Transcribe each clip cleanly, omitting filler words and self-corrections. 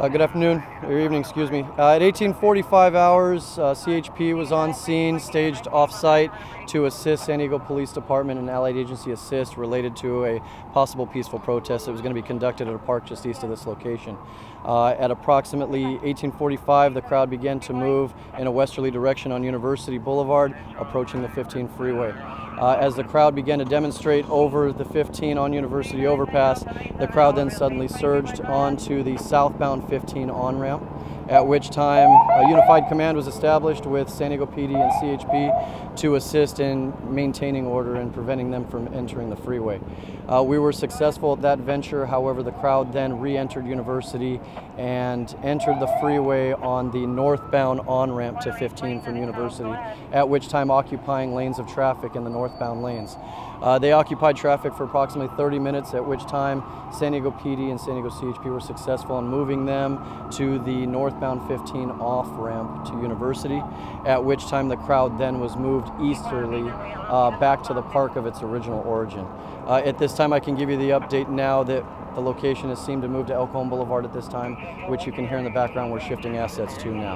Good afternoon, or evening, excuse me. At 1845 hours, CHP was on scene, staged off-site to assist San Diego Police Department and Allied Agency Assist related to a possible peaceful protest that was going to be conducted at a park just east of this location. At approximately 1845, the crowd began to move in a westerly direction on University Boulevard, approaching the 15 freeway. As the crowd began to demonstrate over the 15 on University overpass, the crowd then suddenly surged onto the southbound 15 on-ramp, at which time a unified command was established with San Diego PD and CHP to assist in maintaining order and preventing them from entering the freeway. We were successful at that venture. However, the crowd then re-entered University and entered the freeway on the northbound on-ramp to 15 from University, at which time occupying lanes of traffic in the northbound lanes. They occupied traffic for approximately 30 minutes, at which time San Diego PD and San Diego CHP were successful in moving them to the northbound 15 off-ramp to University, at which time the crowd then was moved easterly back to the park of its original origin. At this time, I can give you the update now that the location has seemed to move to El Cajon Boulevard at this time, which you can hear in the background. We're shifting assets to now.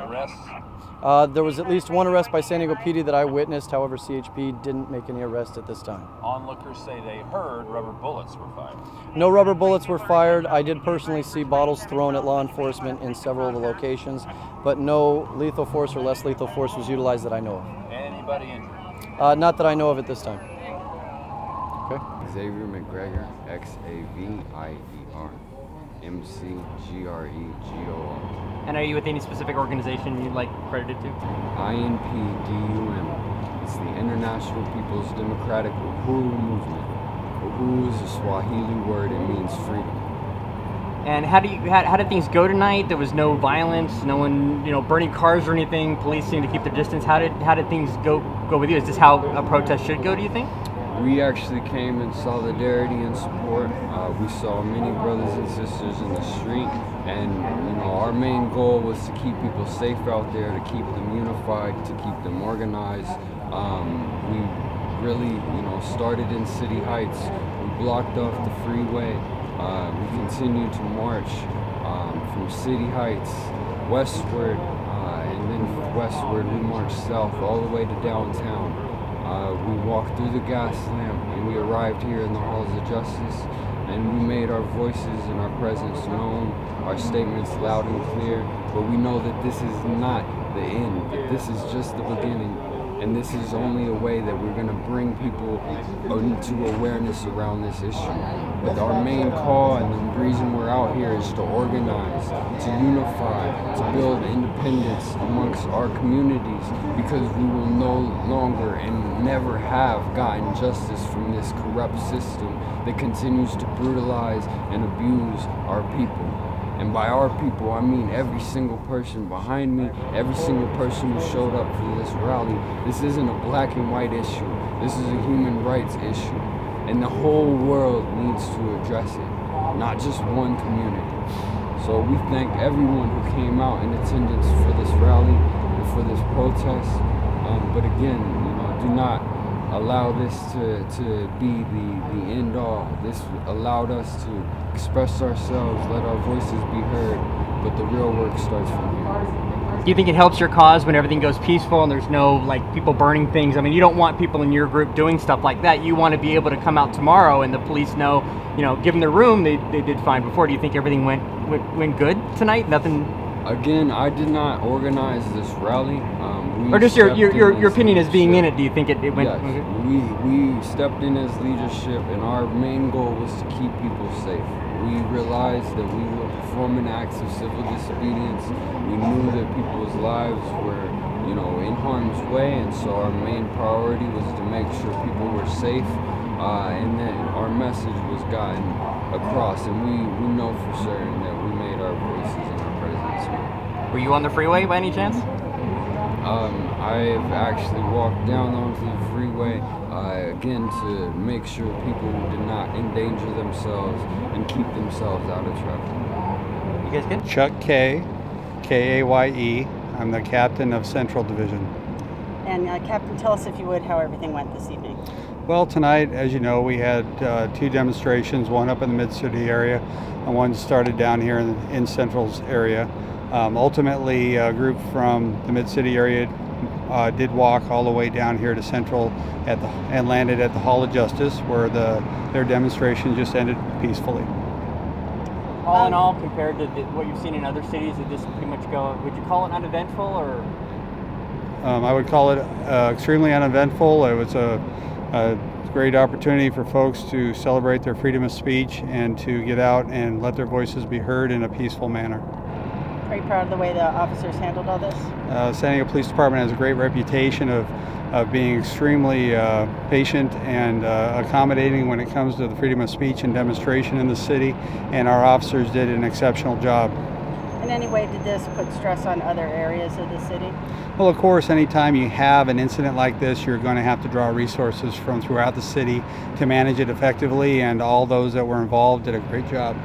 Arrests? There was at least one arrest by San Diego PD that I witnessed. However, CHP didn't make any arrests at this time. Onlookers say they heard rubber bullets were fired. No rubber bullets were fired. I did personally see bottles thrown at law enforcement in several of the locations, but no lethal force or less lethal force was utilized that I know of. Anybody injured? Not that I know of at this time. Okay. Xavier McGregor, Xavier, McGregor. And are you with any specific organization you'd like credited to? InPDUM. It's the International People's Democratic Uhuru Movement. Uhuru is a Swahili word. It means freedom. And how did things go tonight? There was no violence, no one, burning cars or anything. Police seemed to keep their distance. How did things go with you? Is this how a protest should go, do you think? We actually came in solidarity and support. We saw many brothers and sisters in the street, and our main goal was to keep people safe out there, to keep them unified, to keep them organized. We really, started in City Heights. We blocked off the freeway. We continued to march from City Heights westward, and then westward we marched south all the way to downtown. We walked through the gas lamp and we arrived here in the halls of justice, and we made our voices and our presence known, our statements loud and clear. But we know that this is not the end, that this is just the beginning, and this is only a way that we're going to bring people into awareness around this issue. But our main call and the reason we're out here is to organize, to unify, to build independence amongst our communities, because we will no longer and never have gotten justice from this corrupt system that continues to brutalize and abuse our people. And by our people, I mean every single person behind me, every single person who showed up for this rally. This isn't a black and white issue. This is a human rights issue. And the whole world needs to address it, not just one community. So we thank everyone who came out in attendance for this rally and for this protest. But again, do not allow this to be the end all. This allowed us to express ourselves, let our voices be heard, but the real work starts from here. Do you think it helps your cause when everything goes peaceful and there's no people burning things? I mean, you don't want people in your group doing stuff like that. You want to be able to come out tomorrow and the police know, given the room, they did fine before. Do you think everything went good tonight? Nothing. Again, I did not organize this rally. Or just your opinion as being in it, do you think it went? Yes, we stepped in as leadership, and our main goal was to keep people safe. We realized that we were performing acts of civil disobedience. We knew that people's lives were, in harm's way, and so our main priority was to make sure people were safe, and that our message was gotten across. And we know for certain that we made our voices and our presence known. Were you on the freeway by any chance? I've actually walked down onto the freeway, again, to make sure people did not endanger themselves and keep themselves out of traffic. You guys good? Chuck Kaye, Kaye. I'm the captain of Central Division. And Captain, tell us, if you would, how everything went this evening. Well, tonight, as you know, we had two demonstrations, one up in the Mid-City area and one started down here in Central's area. Ultimately, a group from the Mid-City area did walk all the way down here to Central and landed at the Hall of Justice, where their demonstration just ended peacefully. All in all, compared to what you've seen in other cities, did this pretty much go, would you call it uneventful, or? I would call it extremely uneventful. It was a great opportunity for folks to celebrate their freedom of speech and to get out and let their voices be heard in a peaceful manner. Are you proud of the way the officers handled all this? San Diego Police Department has a great reputation of being extremely patient and accommodating when it comes to the freedom of speech and demonstration in the city, and our officers did an exceptional job. In any way, did this put stress on other areas of the city? Well, of course, anytime you have an incident like this, you're going to have to draw resources from throughout the city to manage it effectively, and all those that were involved did a great job.